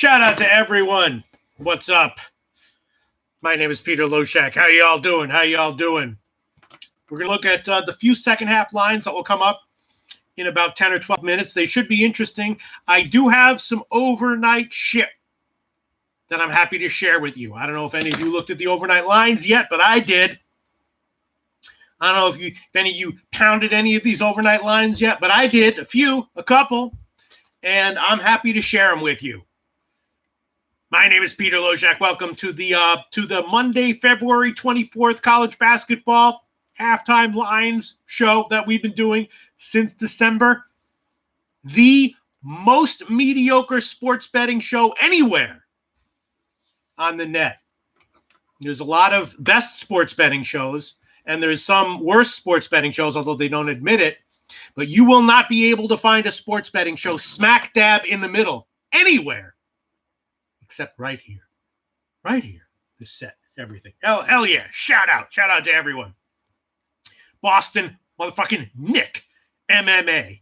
Shout out to everyone. What's up? My name is Peter Loshak. How y'all doing? We're going to look at the few second half lines that will come up in about 10 or 12 minutes. They should be interesting. I do have some overnight shit that I'm happy to share with you. I don't know if any of you looked at the overnight lines yet, but I did. I don't know if any of you pounded any of these overnight lines yet, but I did. A couple, and I'm happy to share them with you. My name is Peter Loshak. Welcome to the Monday, February 24th college basketball halftime lines show that we've been doing since December. The most mediocre sports betting show anywhere on the net. There's a lot of best sports betting shows, and there's some worse sports betting shows, although they don't admit it. But you will not be able to find a sports betting show smack dab in the middle anywhere. Except right here, this set, everything. Hell yeah, shout out to everyone. Boston, motherfucking Nick, MMA.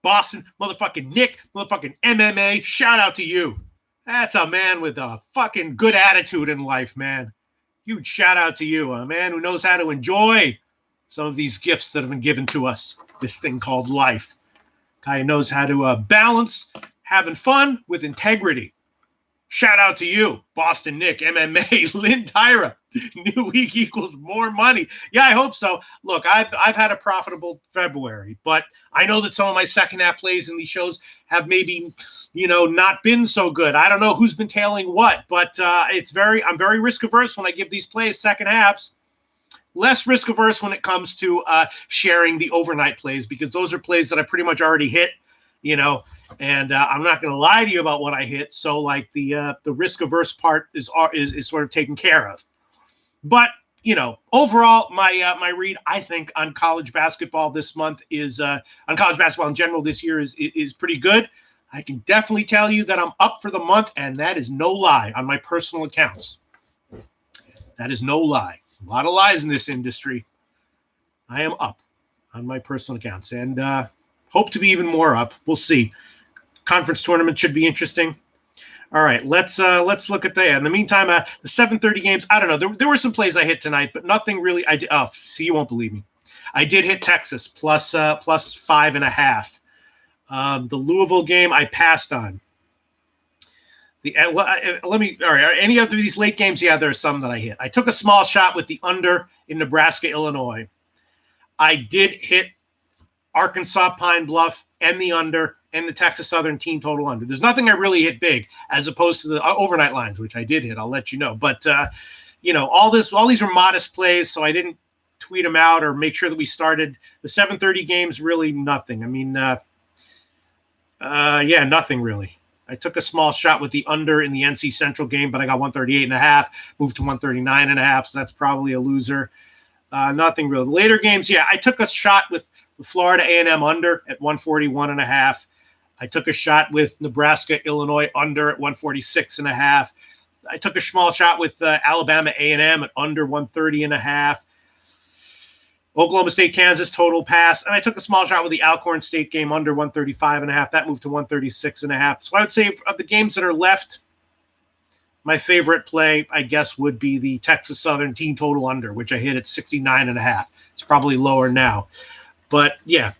Boston, motherfucking Nick, motherfucking MMA, shout out to you. That's a man with a fucking good attitude in life, man. Huge shout out to you, a man who knows how to enjoy some of these gifts that have been given to us, this thing called life. Guy who knows how to balance having fun with integrity. Shout out to you, Boston Nick, MMA, Lynn Tyra. New week equals more money. Yeah, I hope so. Look, I've had a profitable February, but I know that some of my second half plays in these shows have maybe, not been so good. I don't know who's been tailing what, but I'm very risk averse when I give these plays second halves. Less risk averse when it comes to sharing the overnight plays, because those are plays that I pretty much already hit. And I'm not going to lie to you about what I hit. So like the risk averse part is sort of taken care of. But, overall, my read, I think, on college basketball this month is on college basketball in general this year is pretty good. I can definitely tell you that I'm up for the month, and that is no lie on my personal accounts. That is no lie. A lot of lies in this industry. I am up on my personal accounts, and hope to be even more up. We'll see. Conference tournament should be interesting. All right, let's look at that. In the meantime, the 7:30 games. I don't know. There were some plays I hit tonight, but nothing really. You won't believe me. I did hit Texas plus 5.5. The Louisville game I passed on. All right. Any of these late games? Yeah, there are some that I hit. I took a small shot with the under in Nebraska, Illinois. I did hit Arkansas, Pine Bluff, and the under, and the Texas Southern team total under. There's nothing I really hit big, as opposed to the overnight lines, which I did hit. I'll let you know. But all these are modest plays, so I didn't tweet them out or make sure that we started. The 7:30 games, really nothing. I mean, nothing really. I took a small shot with the under in the NC Central game, but I got 138.5, moved to 139.5, so that's probably a loser. Nothing real. Later games, I took a shot with the Florida A&M under at 141.5. I took a shot with Nebraska, Illinois under at 146.5. I took a small shot with Alabama A&M at under 130.5. Oklahoma State, Kansas total pass. And I took a small shot with the Alcorn State game under 135.5. That moved to 136.5. So I would say of the games that are left, my favorite play, I guess, would be the Texas Southern team total under, which I hit at 69.5. It's probably lower now. But, yeah,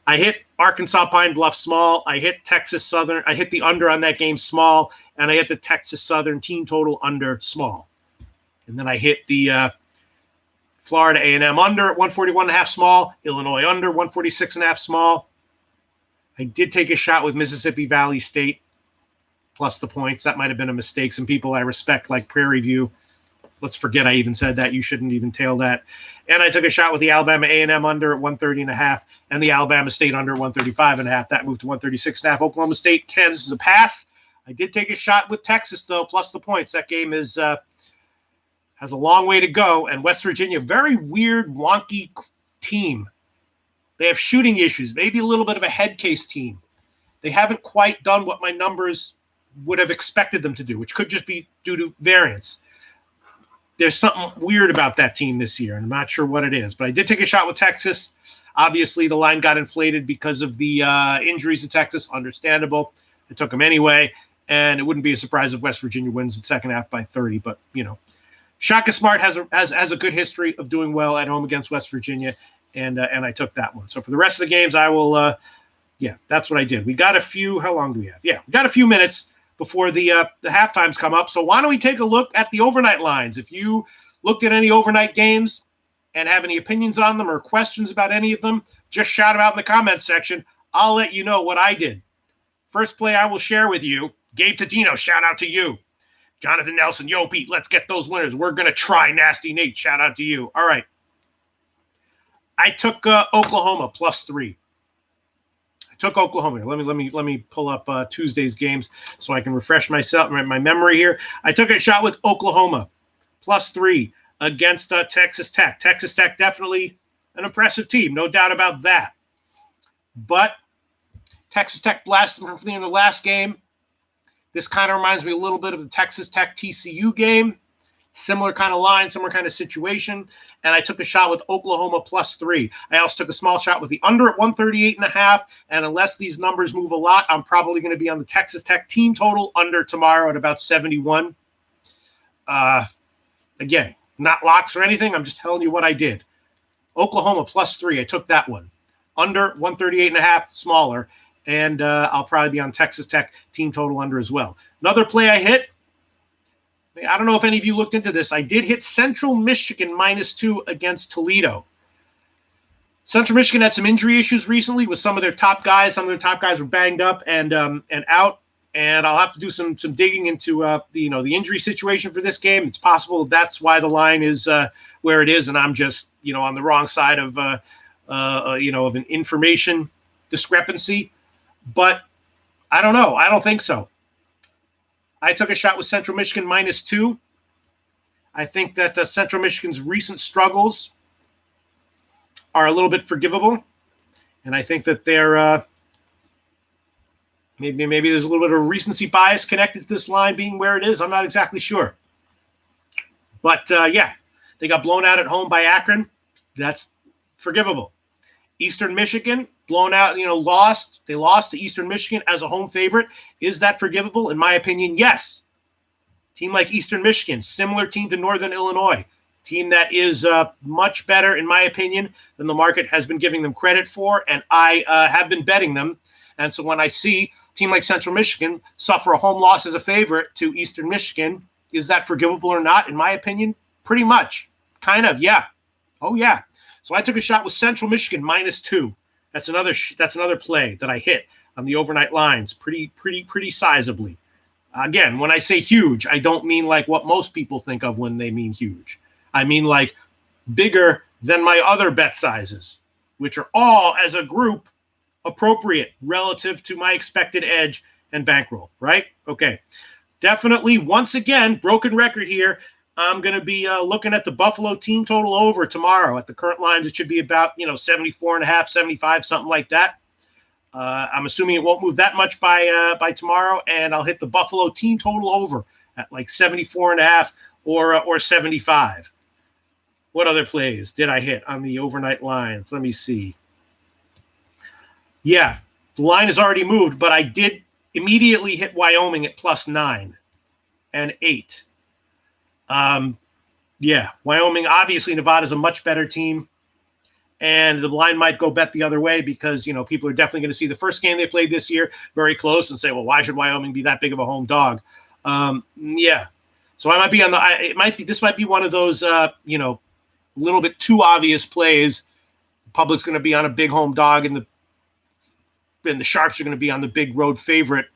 I hit Arkansas Pine Bluff small. I hit Texas Southern. I hit the under on that game small. And I hit the Texas Southern team total under small. And then I hit the Florida A&M under at 141.5 small. Illinois under 146.5 small. I did take a shot with Mississippi Valley State plus the points. That might have been a mistake. Some people I respect, like Prairie View. Let's forget I even said that. You shouldn't even tail that. And I took a shot with the Alabama A&M under at 130.5 and the Alabama State under 135.5. That moved to 136.5. Oklahoma State, Kansas is a pass. I did take a shot with Texas, though, plus the points. That game has a long way to go. And West Virginia, very weird, wonky team. They have shooting issues, maybe a little bit of a head case team. They haven't quite done what my numbers would have expected them to do, which could just be due to variance. There's something weird about that team this year, and I'm not sure what it is. But I did take a shot with Texas. Obviously, the line got inflated because of the injuries to Texas. Understandable. I took them anyway. and it wouldn't be a surprise if West Virginia wins the second half by 30. But, Shaka Smart has a good history of doing well at home against West Virginia, and I took that one. So for the rest of the games, I will that's what I did. We got a few. How long do we have? Yeah, we got a few minutes before the halftimes come up. So why don't we take a look at the overnight lines? If you looked at any overnight games and have any opinions on them or questions about any of them, just shout them out in the comments section. I'll let you know what I did. First play I will share with you, Gabe Tadino, shout out to you. Jonathan Nelson, yo, Pete, let's get those winners. We're going to try Nasty Nate. Shout out to you. All right. I took Oklahoma +3. I took Oklahoma. Let me pull up Tuesday's games so I can refresh my memory here. I took a shot with Oklahoma +3 against Texas Tech. Texas Tech, definitely an impressive team, no doubt about that. But Texas Tech blasted them in the last game. This kind of reminds me a little bit of the Texas Tech TCU game. Similar kind of line, similar kind of situation. And I took a shot with Oklahoma +3. I also took a small shot with the under at 138.5. And unless these numbers move a lot, I'm probably going to be on the Texas Tech team total under tomorrow at about 71. Again, not locks or anything. I'm just telling you what I did. Oklahoma +3. I took that one. Under 138.5, smaller. And I'll probably be on Texas Tech team total under as well. Another play I hit, I don't know if any of you looked into this. I did hit Central Michigan -2 against Toledo. Central Michigan had some injury issues recently with some of their top guys. Some of their top guys were banged up and out. And I'll have to do some digging into the injury situation for this game. It's possible that's why the line is where it is, and I'm just on the wrong side of of an information discrepancy. But I don't know. I don't think so. I took a shot with Central Michigan -2. I think that Central Michigan's recent struggles are a little bit forgivable. And I think that they're maybe there's a little bit of recency bias connected to this line being where it is. I'm not exactly sure. But, they got blown out at home by Akron. That's forgivable. Eastern Michigan, blown out, lost. They lost to Eastern Michigan as a home favorite. Is that forgivable? In my opinion, yes. Team like Eastern Michigan, similar team to Northern Illinois. Team that is much better, in my opinion, than the market has been giving them credit for, and I have been betting them. And so when I see a team like Central Michigan suffer a home loss as a favorite to Eastern Michigan, is that forgivable or not? In my opinion, pretty much. Kind of, yeah. Oh, yeah. So I took a shot with Central Michigan -2. That's another play that I hit on the overnight lines pretty sizably. Again, when I say huge, I don't mean like what most people think of when they mean huge. I mean like bigger than my other bet sizes, which are all as a group appropriate relative to my expected edge and bankroll, right? Okay. Definitely, once again, broken record here. I'm going to be looking at the Buffalo team total over tomorrow. At the current lines, it should be about 74.5, 75, something like that. I'm assuming it won't move that much by tomorrow, and I'll hit the Buffalo team total over at like 74.5 or 75. What other plays did I hit on the overnight lines? Let me see. Yeah, the line has already moved, but I did immediately hit Wyoming at +9 and 8. Wyoming, obviously Nevada's a much better team, and the line might go bet the other way because, people are definitely going to see the first game they played this year very close and say, well, why should Wyoming be that big of a home dog? So I might be this might be one of those, a little bit too obvious plays. The public's going to be on a big home dog and the Sharps are going to be on the big road favorite,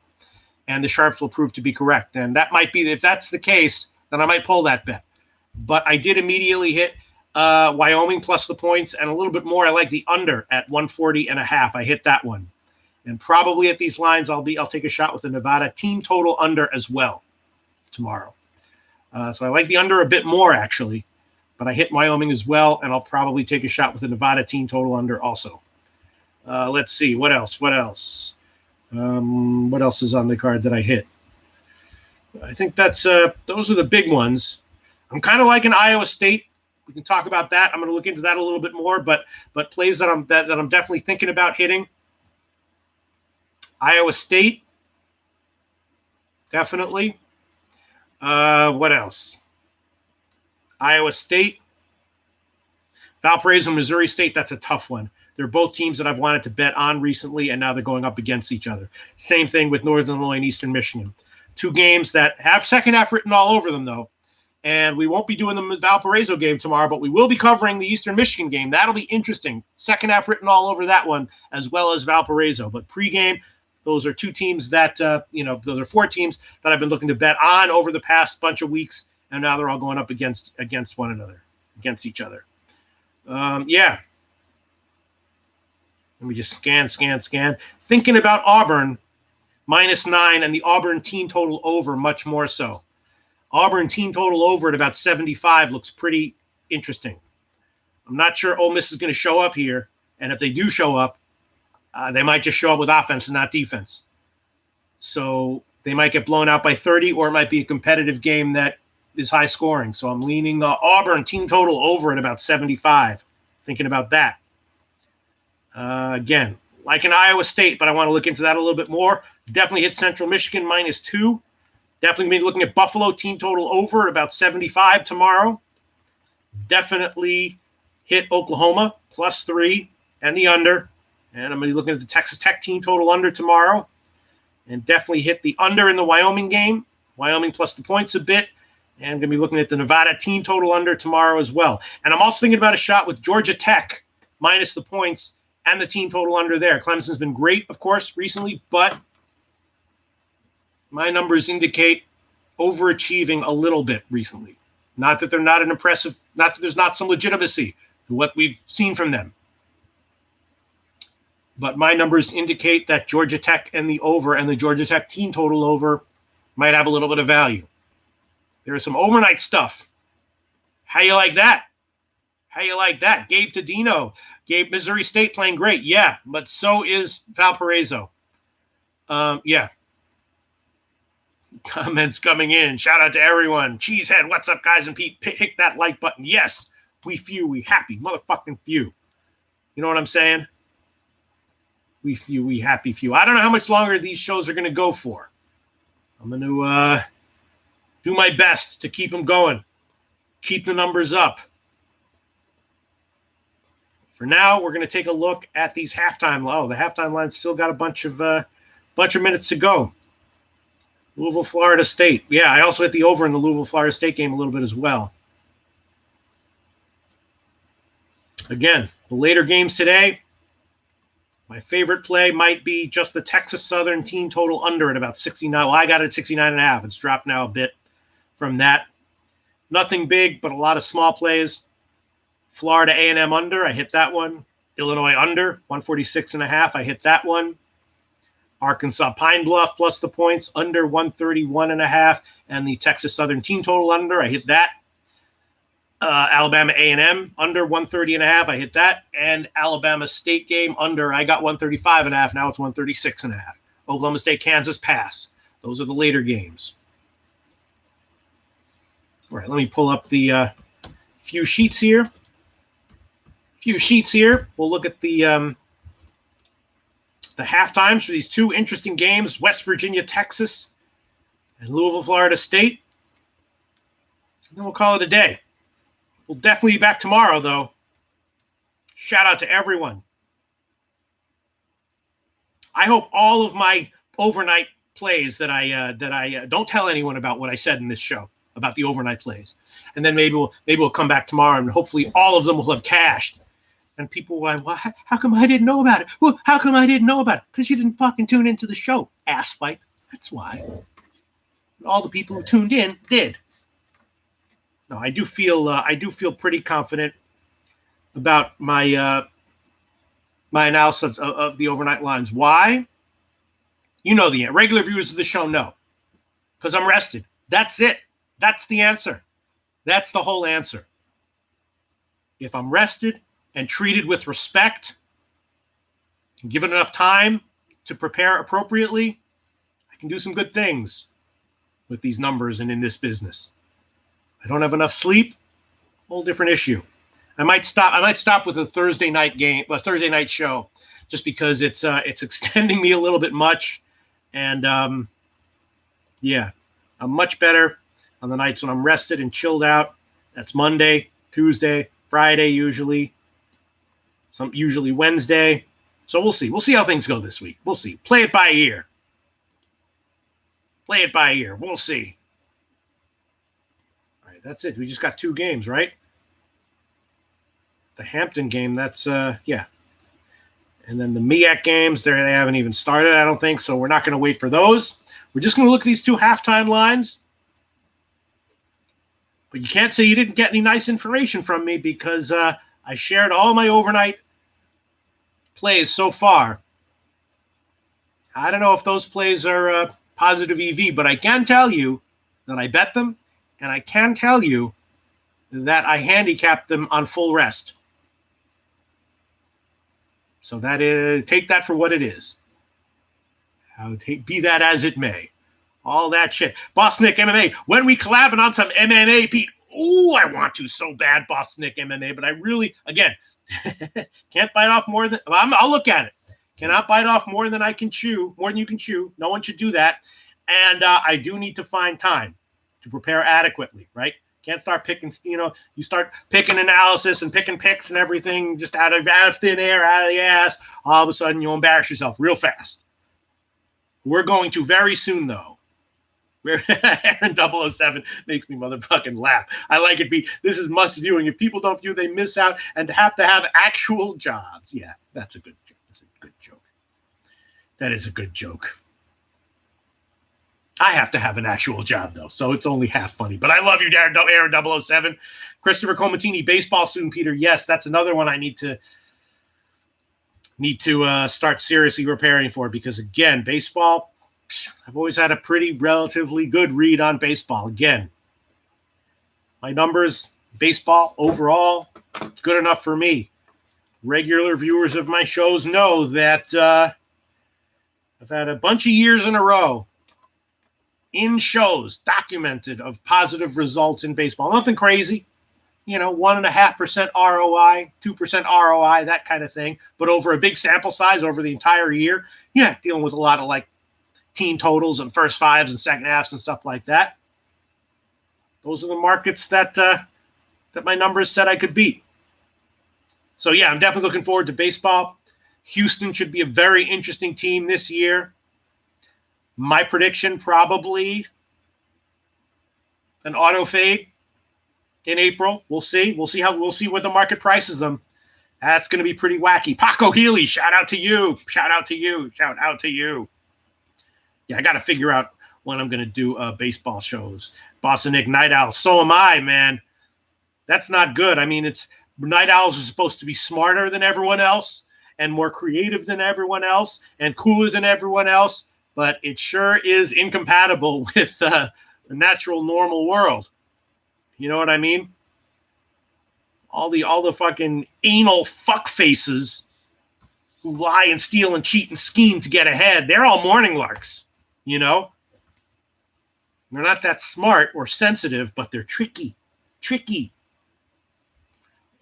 and the Sharps will prove to be correct. And that might be, if that's the case, then I might pull that bet. But I did immediately hit Wyoming plus the points and a little bit more. I like the under at 140.5. I hit that one. And probably at these lines, I'll take a shot with the Nevada team total under as well tomorrow. So I like the under a bit more, actually. But I hit Wyoming as well, and I'll probably take a shot with the Nevada team total under also. Let's see. What else? What else is on the card that I hit? I think that's those are the big ones. I'm kind of liking Iowa State. We can talk about that. I'm going to look into that a little bit more, but plays that I'm definitely thinking about hitting. Iowa State definitely. What else? Iowa State. Valparaiso, Missouri State, that's a tough one. They're both teams that I've wanted to bet on recently, and now they're going up against each other. Same thing with Northern Illinois and Eastern Michigan. Two games that have second half written all over them, though. And we won't be doing the Valparaiso game tomorrow, but we will be covering the Eastern Michigan game. That'll be interesting. Second half written all over that one, as well as Valparaiso. But pregame, those are two teams that, those are four teams that I've been looking to bet on over the past bunch of weeks, and now they're all going up against one another, against each other. Yeah. Let me just scan. Thinking about Auburn, -9, and the Auburn team total over much more so. Auburn team total over at about 75 looks pretty interesting. I'm not sure Ole Miss is going to show up here, and if they do show up, they might just show up with offense and not defense. So they might get blown out by 30, or it might be a competitive game that is high scoring. So I'm leaning the Auburn team total over at about 75, thinking about that. Again, like an Iowa State, but I want to look into that a little bit more. Definitely hit Central Michigan -2. Definitely be looking at Buffalo team total over at about 75 tomorrow. Definitely hit Oklahoma +3 and the under. And I'm going to be looking at the Texas Tech team total under tomorrow. And definitely hit the under in the Wyoming game. Wyoming plus the points a bit. And I'm going to be looking at the Nevada team total under tomorrow as well. And I'm also thinking about a shot with Georgia Tech minus the points and the team total under there. Clemson's been great, of course, recently, but my numbers indicate overachieving a little bit recently. Not that they're not an impressive, not that there's not some legitimacy to what we've seen from them. But my numbers indicate that Georgia Tech and the over and the Georgia Tech team total over might have a little bit of value. There is some overnight stuff. How you like that? How you like that? Gabe Tadino. Gabe, Missouri State playing great. Yeah, but so is Valparaiso. Yeah. Comments coming in. Shout out to everyone. Cheesehead, what's up, guys? And Pete, hit that like button. Yes, we few, we happy. Motherfucking few. You know what I'm saying? We few, we happy few. I don't know how much longer these shows are going to go for. I'm going to do my best to keep them going. Keep the numbers up. For now, we're going to take a look at these halftime. Oh, the halftime line's still got a bunch of minutes to go. Louisville, Florida State. Yeah, I also hit the over in the Louisville, Florida State game a little bit as well. Again, the later games today, my favorite play might be just the Texas Southern team total under at about 69. Well, I got it at 69.5. It's dropped now a bit from that. Nothing big, but a lot of small plays. Florida A&M under, I hit that one. Illinois under, 146.5. I hit that one. Arkansas Pine Bluff plus the points, under 131.5. And the Texas Southern team total under, I hit that. Alabama A&M under 130.5. I hit that. And Alabama State game under, I got 135.5. Now it's 136.5. Oklahoma State, Kansas pass. Those are the later games. All right, let me pull up the few sheets here. We'll look at the halftimes for these two interesting games, West Virginia, Texas, and Louisville, Florida State. And then we'll call it a day. We'll definitely be back tomorrow, though. Shout out to everyone. I hope all of my overnight plays that I don't tell anyone about what I said in this show about the overnight plays. And then maybe we'll come back tomorrow and hopefully all of them will have cashed. And people were like, well, how come I didn't know about it? Well, how come I didn't know about it? Because you didn't fucking tune into the show, ass fight. That's why. All the people who tuned in did. No, I do feel pretty confident about my my analysis of the overnight lines. Why? You know the regular viewers of the show know. Because I'm rested. That's it. That's the answer. That's the whole answer. If I'm rested and treated with respect, and given enough time to prepare appropriately, I can do some good things with these numbers and in this business. I don't have enough sleep, whole different issue. I might stop with a Thursday night show, just because it's extending me a little bit much, and Yeah, I'm much better on the nights when I'm rested and chilled out. That's Monday, Tuesday, Friday usually. Usually Wednesday. So we'll see. We'll see how things go this week. We'll see. Play it by ear. Play it by ear. We'll see. All right, that's it. We just got 2 games, right? The Hampton game, that's, yeah. And then the MEAC games, they haven't even started, I don't think, so we're not going to wait for those. We're just going to look at these 2 halftime lines. But you can't say you didn't get any nice information from me because I shared all my overnight plays so far. I don't know if those plays are positive EV, but I can tell you that I bet them, and I can tell you that I handicapped them on full rest. So that is, take that for what it is. Be that as it may. All that shit. Boss Nick MMA. When we collabing on some MMA, Pete. Ooh, I want to so bad, Boss Nick MMA. But I really, again, can't bite off more than, I'll look at it. Cannot bite off more than I can chew, more than you can chew. No one should do that. And I do need to find time to prepare adequately, right? Can't start picking, you start picking analysis and picking picks and everything just out of thin air, out of the ass. All of a sudden, you'll embarrass yourself real fast. We're going to very soon, though. Aaron 007 makes me motherfucking laugh. I like it, Pete. This is must viewing. If people don't view, they miss out and have to have actual jobs. Yeah, that's a good joke. That's a good joke. That is a good joke. I have to have an actual job, though, so it's only half funny. But I love you, Aaron 007. Christopher Comatini, baseball soon, Peter. Yes, that's another one I need to start seriously preparing for because, again, baseball, I've always had a pretty relatively good read on baseball. Again, my numbers, baseball overall, it's good enough for me. Regular viewers of my shows know that I've had a bunch of years in a row in shows documented of positive results in baseball. Nothing crazy, 1.5% ROI, 2% ROI, that kind of thing. But over a big sample size over the entire year, dealing with a lot of like team totals and first fives and second halves and stuff like that. Those are the markets that my numbers said I could beat. So yeah, I'm definitely looking forward to baseball. Houston should be a very interesting team this year. My prediction, probably an auto fade in April. We'll see. We'll see where the market prices them. That's going to be pretty wacky. Paco Healy, shout out to you. Shout out to you. Shout out to you. Yeah, I got to figure out when I'm going to do baseball shows. Boston Nick, Night Owl. So am I, man. That's not good. I mean, Night Owls are supposed to be smarter than everyone else and more creative than everyone else and cooler than everyone else. But it sure is incompatible with the natural, normal world. You know what I mean? All the fucking anal fuck faces who lie and steal and cheat and scheme to get ahead, they're all morning larks, They're not that smart or sensitive, but they're tricky.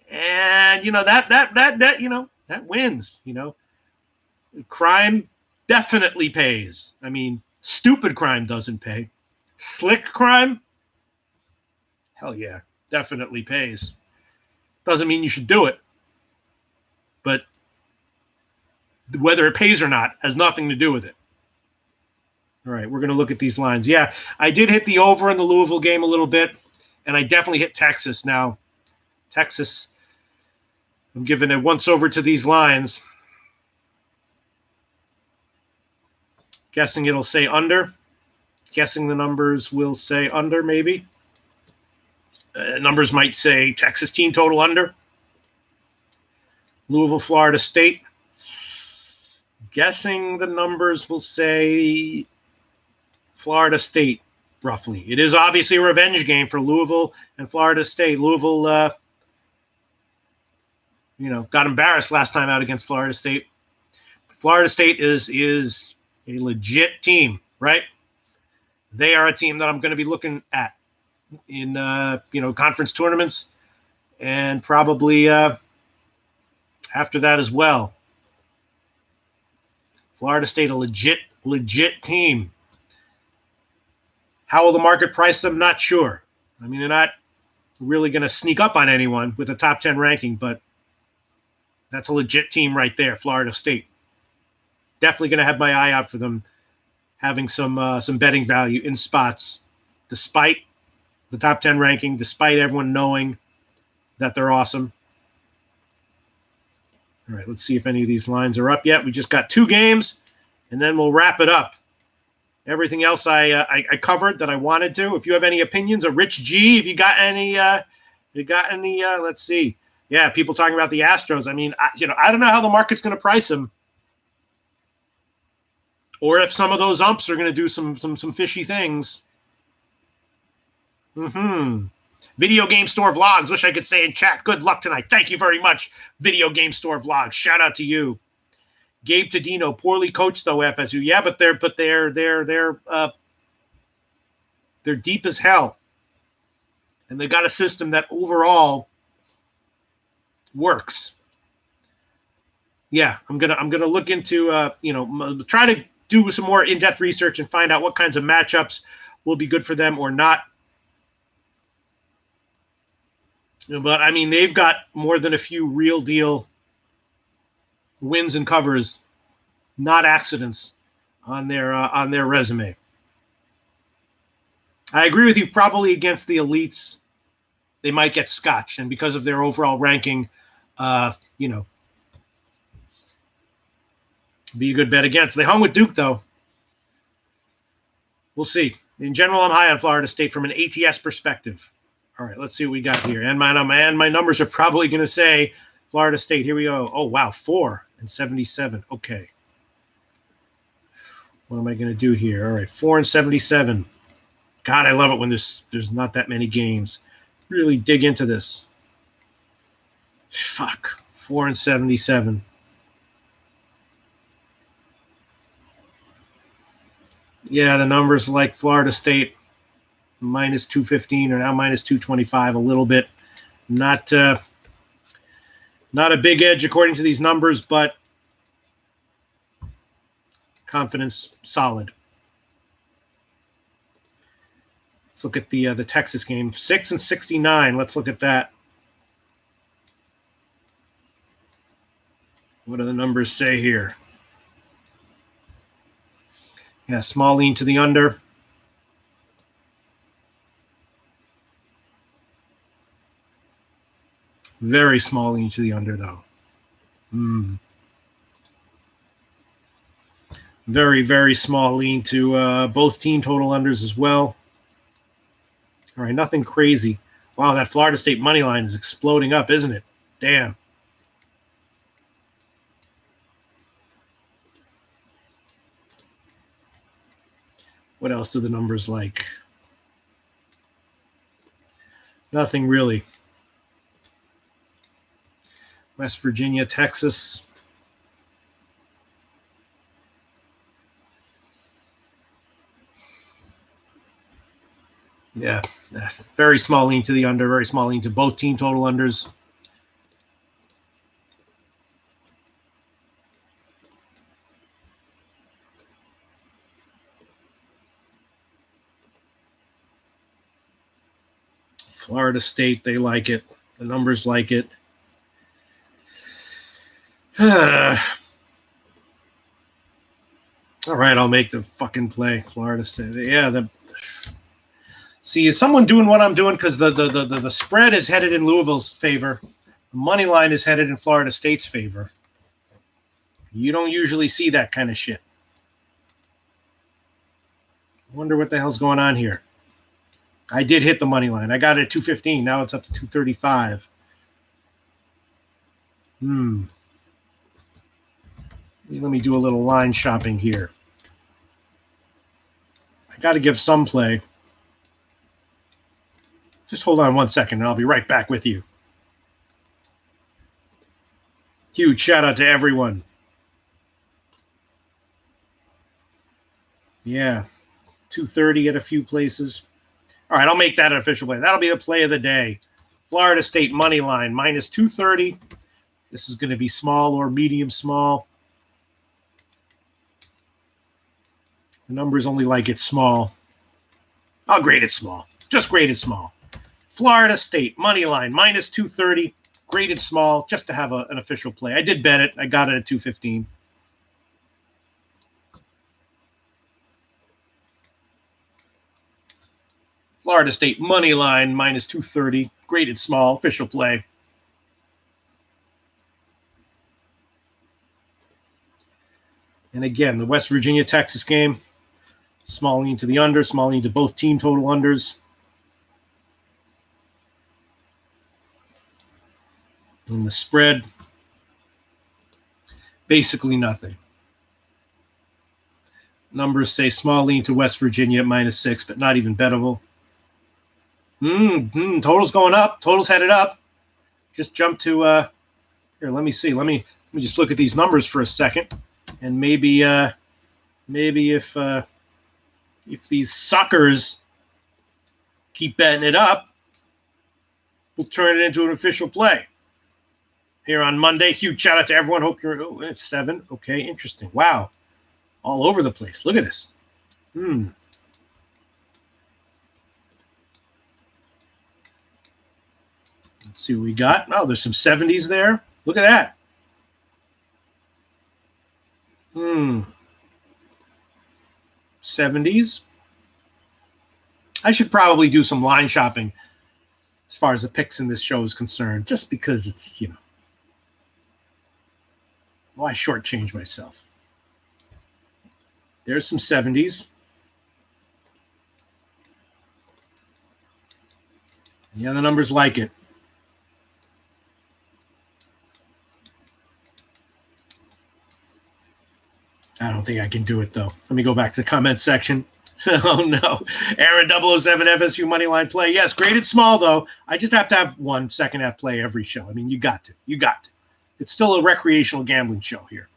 And, that wins, Crime definitely pays. I mean, stupid crime doesn't pay. Slick crime? Hell yeah, definitely pays. Doesn't mean you should do it. But whether it pays or not has nothing to do with it. All right, we're going to look at these lines. Yeah, I did hit the over in the Louisville game a little bit, and I definitely hit Texas now. Texas, I'm giving it once over to these lines. Guessing it'll say under. Guessing the numbers will say under, maybe. Numbers might say Texas team total under. Louisville, Florida State. Guessing the numbers will say Florida State, roughly. It is obviously a revenge game for Louisville and Florida State. Louisville, got embarrassed last time out against Florida State. Florida State is a legit team, right? They are a team that I'm going to be looking at in, conference tournaments and probably after that as well. Florida State, a legit team. How will the market price them? Not sure. I mean, they're not really going to sneak up on anyone with a top 10 ranking, but that's a legit team right there, Florida State. Definitely going to have my eye out for them having some betting value in spots, despite the top 10 ranking, despite everyone knowing that they're awesome. All right, let's see if any of these lines are up yet. We just got 2 games, and then we'll wrap it up. Everything else I covered that I wanted to. If you have any opinions, or Rich G, if you got any, let's see. Yeah, people talking about the Astros. I mean, I don't know how the market's going to price them, or if some of those umps are going to do some fishy things. Video Game Store Vlogs. Wish I could say in chat. Good luck tonight. Thank you very much, Video Game Store Vlogs. Shout out to you. Gabe Tadino, poorly coached though, FSU. Yeah, but they're deep as hell, and they got a system that overall works. Yeah, I'm gonna look into try to do some more in-depth research and find out what kinds of matchups will be good for them or not. But I mean, they've got more than a few real deal wins and covers, not accidents, on their resume. I agree with you. Probably against the elites, they might get scotched, and because of their overall ranking, be a good bet against. They hung with Duke, though. We'll see. In general, I'm high on Florida State from an ATS perspective. All right, let's see what we got here. And my numbers are probably going to say Florida State. Here we go. Oh, wow, 4-77. Okay. What am I going to do here? All right, 4-77. God, I love it when there's not that many games. Really dig into this. Fuck, 4-77. Yeah, the numbers like Florida State minus 215 or now minus 225 a little bit. Not a big edge according to these numbers, but confidence solid. Let's look at the Texas game. 6-69. Let's look at that. What do the numbers say here? Yeah, small lean to the under. Very small lean to the under, though. Very, very small lean to both team total unders as well. All right, nothing crazy. Wow, that Florida State money line is exploding up, isn't it? Damn. What else do the numbers like? Nothing really. West Virginia, Texas. Yeah, very small lean to the under, very small lean to both team total unders. Florida State, they like it. The numbers like it. All right, I'll make the fucking play. Florida State. Yeah, see, is someone doing what I'm doing? Because the spread is headed in Louisville's favor. The money line is headed in Florida State's favor. You don't usually see that kind of shit. I wonder what the hell's going on here. I did hit the money line. I got it at 215. Now it's up to 235. Let me do a little line shopping here. I got to give some play. Just hold on 1 second, and I'll be right back with you. Huge shout out to everyone. Yeah, 230 at a few places. All right, I'll make that an official play. That'll be the play of the day. Florida State money line, minus 230. This is going to be small or medium small. The numbers only like it small. I'll grade it small. Just graded small. Florida State, money line, minus 230. Graded small, just to have an official play. I did bet it. I got it at 215. Florida State, money line, minus 230. Graded small, official play. And again, the West Virginia-Texas game, small lean to the under, small lean to both team total unders. And the spread, basically nothing. Numbers say small lean to West Virginia at -6, but not even bettable. Total's going up. Total's headed up. Just jump to here. Let me see. Let me just look at these numbers for a second, and maybe if these suckers keep betting it up, we'll turn it into an official play here on Monday. Huge shout out to everyone. Hope you're. Oh, it's 7. Okay, interesting. Wow, all over the place. Look at this. Let's see what we got. Oh, there's some 70s there. Look at that. 70s. I should probably do some line shopping as far as the picks in this show is concerned, just because it's, why shortchange myself? There's some 70s. Yeah, the numbers like it. I don't think I can do it, though. Let me go back to the comment section. Oh, no. Aaron 007 FSU moneyline play. Yes, graded small, though. I just have to have one second-half play every show. I mean, you got to. You got to. It's still a recreational gambling show here.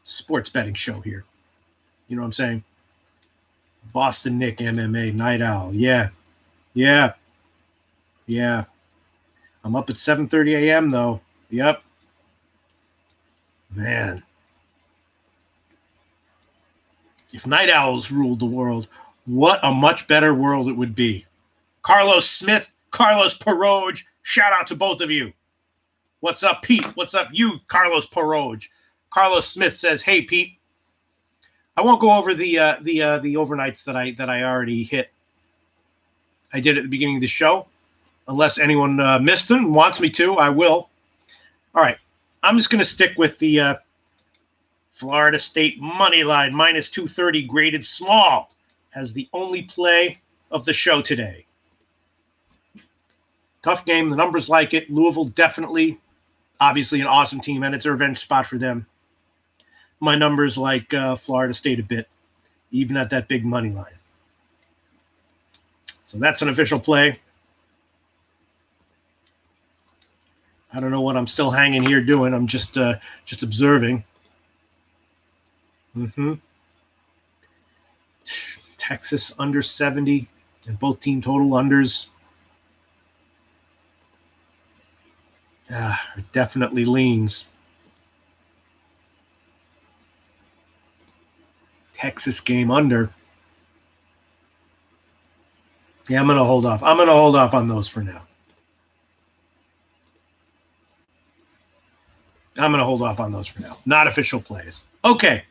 Sports betting show here. You know what I'm saying? Boston Nick, MMA, Night Owl. Yeah. I'm up at 7:30 a.m., though. Yep. Man. If Night Owls ruled the world, what a much better world it would be. Carlos Smith, Carlos Peroge, shout out to both of you. What's up, Pete? What's up, you, Carlos Peroge? Carlos Smith says, "Hey, Pete, I won't go over the overnights that I already hit. I did at the beginning of the show. Unless anyone missed them, wants me to, I will. All right, I'm just going to stick with the Florida State money line, -230, graded small, as the only play of the show today. Tough game. The numbers like it. Louisville definitely, obviously an awesome team, and it's a revenge spot for them. My numbers like Florida State a bit, even at that big money line. So that's an official play. I don't know what I'm still hanging here doing. I'm just observing. Texas under 70 and both team total unders. Definitely leans. Texas game under. Yeah, I'm going to hold off. I'm going to hold off on those for now. Not official plays. Okay.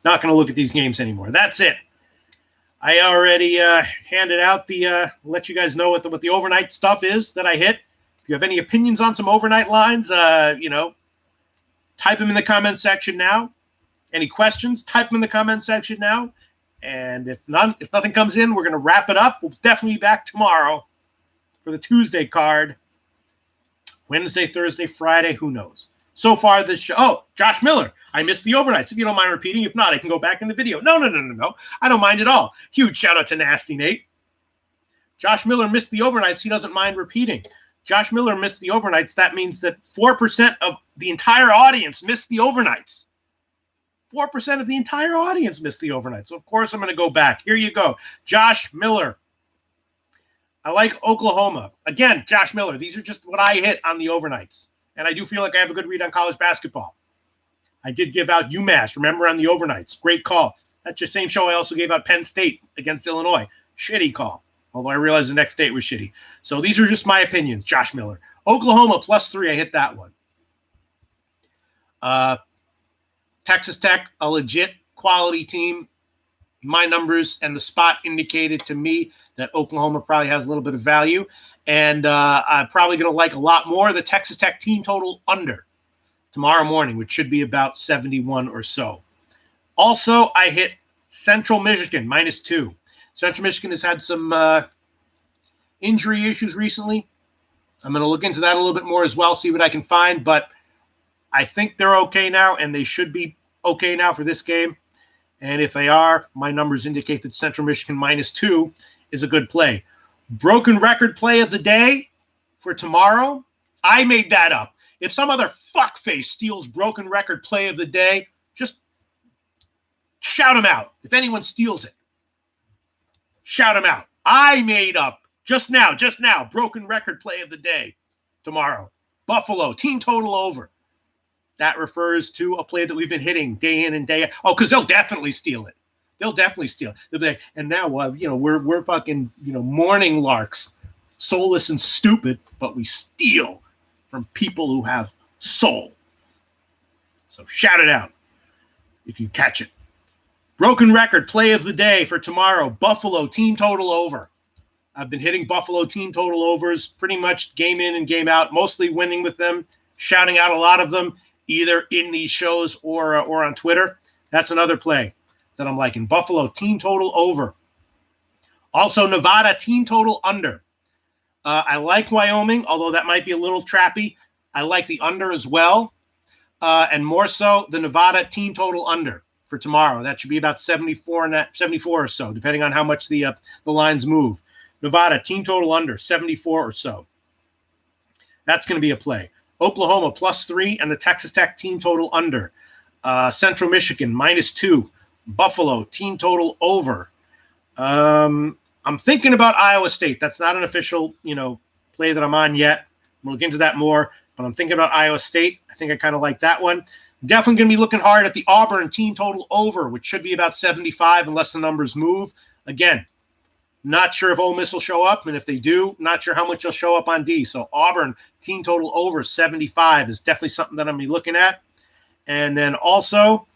Not going to look at these games anymore. That's it. I already handed out let you guys know what the overnight stuff is that I hit. If you have any opinions on some overnight lines, type them in the comment section now. Any questions, type them in the comment section now. And if nothing comes in, we're going to wrap it up. We'll definitely be back tomorrow for the Tuesday card. Wednesday, Thursday, Friday, who knows? So far this show. Oh, Josh Miller. I missed the overnights. If you don't mind repeating. If not, I can go back in the video. No. I don't mind at all. Huge shout out to Nasty Nate. Josh Miller missed the overnights. He doesn't mind repeating. Josh Miller missed the overnights. That means that 4% of the entire audience missed the overnights. 4% of the entire audience missed the overnight. So, of course, I'm going to go back. Here you go. Josh Miller. I like Oklahoma. Again, Josh Miller. These are just what I hit on the overnights. And I do feel like I have a good read on college basketball. I did give out UMass, remember, on the overnights. Great call. That's your same show I also gave out Penn State against Illinois. Shitty call. Although I realized the next date was shitty. So these are just my opinions. Josh Miller. Oklahoma +3. I hit that one. Texas Tech, a legit quality team. My numbers and the spot indicated to me that Oklahoma probably has a little bit of value. And I'm probably going to like a lot more the Texas Tech team total under tomorrow morning, which should be about 71 or so. Also, I hit Central Michigan -2. Central Michigan has had some injury issues recently. I'm going to look into that a little bit more as well, see what I can find. But I think they're okay now, and they should be okay now for this game. And if they are, my numbers indicate that Central Michigan -2 is a good play. Broken record play of the day for tomorrow. I made that up. If some other fuckface steals broken record play of the day, just shout him out. If anyone steals it, shout him out. I made up just now, broken record play of the day tomorrow. Buffalo, team total over. That refers to a play that we've been hitting day in and day out. Oh, because they'll definitely steal it. They'll definitely steal it. They'll be like, and now, we're fucking, morning larks, soulless and stupid, but we steal from people who have soul. So shout it out if you catch it. Broken record play of the day for tomorrow. Buffalo team total over. I've been hitting Buffalo team total overs pretty much game in and game out, mostly winning with them, shouting out a lot of them, either in these shows or on Twitter. That's another play that I'm liking. Buffalo team total over. Also, Nevada team total under. I like Wyoming, although that might be a little trappy. I like the under as well. And more so, the Nevada team total under for tomorrow. That should be about 74 or so, depending on how much the lines move. Nevada team total under 74 or so. That's going to be a play. Oklahoma +3 and the Texas Tech team total under. Central Michigan -2. Buffalo team total over. I'm thinking about Iowa State. That's not an official, play that I'm on yet. We'll look into that more, but I'm thinking about Iowa State. I think I kind of like that one. Definitely going to be looking hard at the Auburn team total over, which should be about 75 unless the numbers move. Again, not sure if Ole Miss will show up, and if they do, not sure how much they'll show up on D. So Auburn team total over 75 is definitely something that I'm going to be looking at. And then also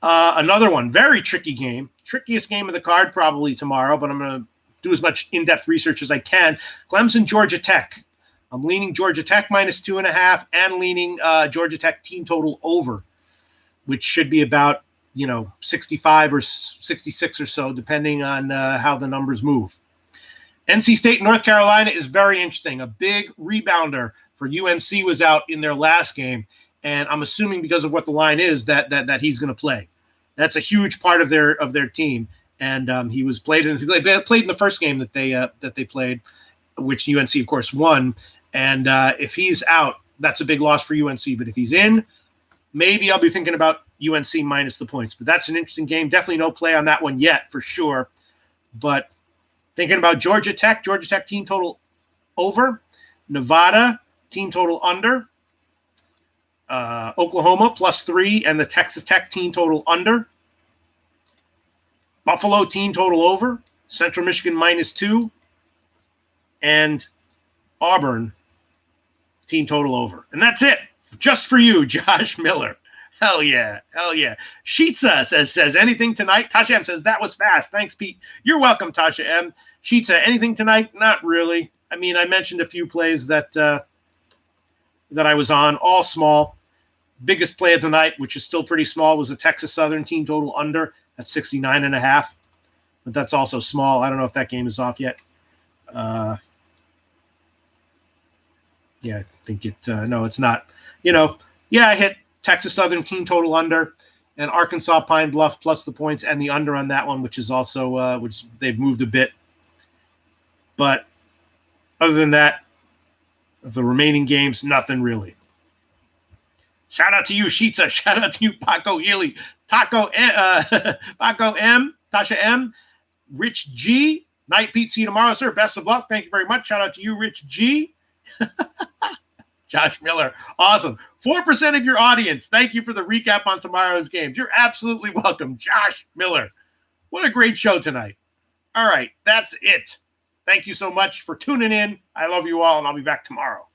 another one, very tricky game, trickiest game of the card probably tomorrow, but I'm going to do as much in-depth research as I can. Clemson, Georgia Tech. I'm leaning Georgia Tech -2.5 and leaning Georgia Tech team total over, which should be about 65 or 66 or so, depending on how the numbers move. NC State, North Carolina is very interesting. A big rebounder for UNC was out in their last game, and I'm assuming because of what the line is that he's going to play. That's a huge part of their team, and he played in the first game that they played, which UNC of course won. And if he's out, that's a big loss for UNC. But if he's in, maybe I'll be thinking about UNC minus the points. But that's an interesting game. Definitely no play on that one yet for sure. But thinking about Georgia Tech team total over, Nevada team total under, Oklahoma +3 and the Texas Tech team total under, Buffalo team total over, Central Michigan -2, and Auburn team total over. And that's it. Just for you, Josh Miller. Hell yeah. Sheetza says anything tonight? Tasha M says, that was fast. Thanks, Pete. You're welcome, Tasha M. Sheetza, anything tonight? Not really. I mean, I mentioned a few plays that I was on, all small. Biggest play of the night, which is still pretty small, was a Texas Southern team total under at 69.5. But that's also small. I don't know if that game is off yet. Yeah, I think no, it's not. I hit Texas Southern team total under and Arkansas Pine Bluff plus the points and the under on that one, which is also, which they've moved a bit. But other than that, the remaining games, nothing really. Shout out to you, Sheetza. Shout out to you, Paco Healy, Paco M, Tasha M, Rich G. Night Pete, see you tomorrow, sir. Best of luck. Thank you very much. Shout out to you, Rich G. Josh Miller. Awesome. 4% of your audience. Thank you for the recap on tomorrow's games. You're absolutely welcome. Josh Miller. What a great show tonight. All right, that's it. Thank you so much for tuning in. I love you all, and I'll be back tomorrow.